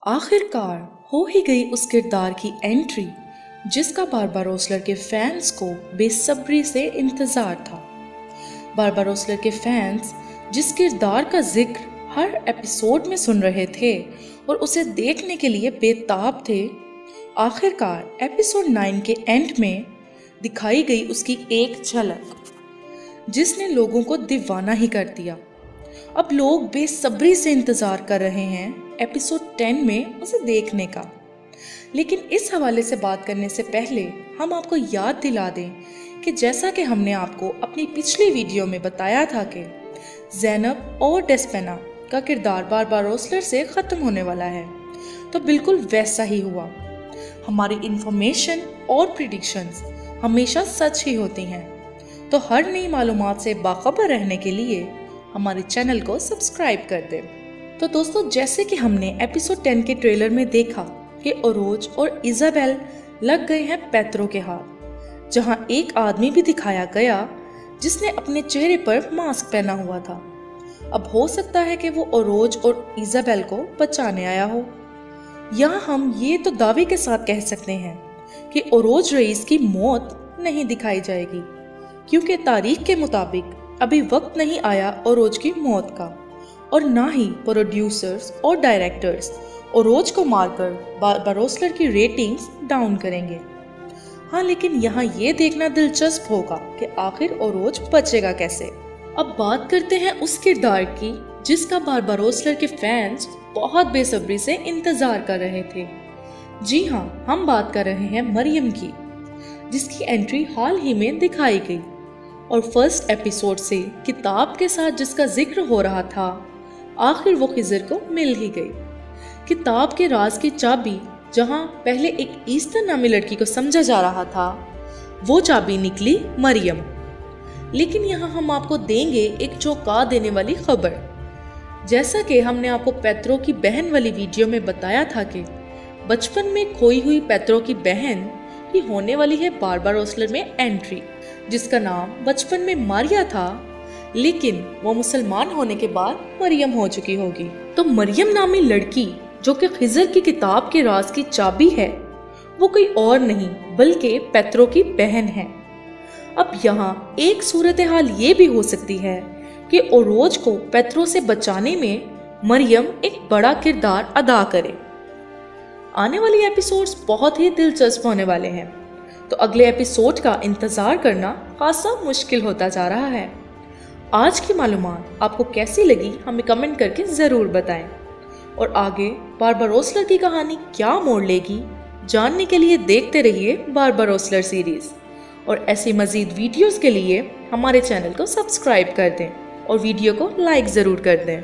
आखिरकार हो ही गई उस किरदार की एंट्री जिसका बारबारोसलर के फैंस को बेसब्री से इंतज़ार था। बारबारोसलर के फैंस जिस किरदार का जिक्र हर एपिसोड में सुन रहे थे और उसे देखने के लिए बेताब थे, आखिरकार एपिसोड 9 के एंड में दिखाई गई उसकी एक झलक जिसने लोगों को दीवाना ही कर दिया। अब लोग बेसब्री से इंतज़ार कर रहे हैं एपिसोड 10 में उसे देखने का। लेकिन इस हवाले से बात करने से पहले हम आपको याद दिला दें कि जैसा कि हमने आपको अपनी पिछली वीडियो में बताया था कि ज़ैनब और डेस्पेना का किरदार बारबारोसलर से ख़त्म होने वाला है, तो बिल्कुल वैसा ही हुआ। हमारी इंफॉर्मेशन और प्रिडिक्शंस हमेशा सच ही होती हैं, तो हर नई मालूमात से बाखबर रहने के लिए हमारे चैनल को सब्सक्राइब कर दें। तो दोस्तों, जैसे कि हमने एपिसोड 10 के ट्रेलर में देखा कि ओरोज और इज़ाबेल लग गए हैं पेत्रो के हाथ, जहां एक आदमी भी दिखाया गया जिसने अपने चेहरे पर मास्क पहना हुआ था। अब हो सकता है कि वो ओरोज और इज़ाबेल को बचाने आया हो। यहाँ हम ये तो दावे के साथ कह सकते हैं कि ओरोज रईस की मौत नहीं दिखाई जाएगी, क्योंकि तारीख के मुताबिक अभी वक्त नहीं आया ओरोज की मौत का, और ना ही प्रोड्यूसर्स और डायरेक्टर्स ओरोज को मारकर बारबारोसलर की रेटिंग्स डाउन करेंगे। हाँ, लेकिन यहाँ ये देखना दिलचस्प होगा कि आखिर ओरोज बचेगा कैसे। अब बात करते हैं उस किरदार की जिसका बारबारोसलर के फैंस बहुत बेसब्री से इंतजार कर रहे थे। जी हाँ, हम बात कर रहे हैं मरियम की, जिसकी एंट्री हाल ही में दिखाई गई और फर्स्ट एपिसोड से किताब के साथ जिसका जिक्र हो रहा था, आखिर वो खिज़र को मिल ही गई। किताब के राज की चाबी जहां पहले एक ईस्टर नामी लड़की को समझा जा रहा था, वो चाबी निकली मरियम। लेकिन यहाँ हम आपको देंगे एक चौंका देने वाली खबर। जैसा कि हमने आपको पेत्रो की बहन वाली वीडियो में बताया था कि बचपन में खोई हुई पेत्रो की बहन की होने वाली है बारबारोसलर में एंट्री, जिसका नाम बचपन में मारिया था, लेकिन वो मुसलमान होने के बाद मरियम हो चुकी होगी। तो मरियम नामी लड़की जो कि खिज़र की किताब के राज की चाबी है, वो कोई और नहीं बल्कि पेत्रो की बहन है। अब यहाँ एक सूरत हाल ये भी हो सकती है कि ओरोज को पेत्रो से बचाने में मरियम एक बड़ा किरदार अदा करे। आने वाली एपिसोड्स बहुत ही दिलचस्प होने वाले हैं, तो अगले एपिसोड का इंतज़ार करना खासा मुश्किल होता जा रहा है। आज की मालूमात आपको कैसी लगी हमें कमेंट करके ज़रूर बताएं, और आगे बारबारोसलर की कहानी क्या मोड़ लेगी जानने के लिए देखते रहिए बारबारोसलर सीरीज़। और ऐसी मज़ीद वीडियोस के लिए हमारे चैनल को सब्सक्राइब कर दें और वीडियो को लाइक ज़रूर कर दें।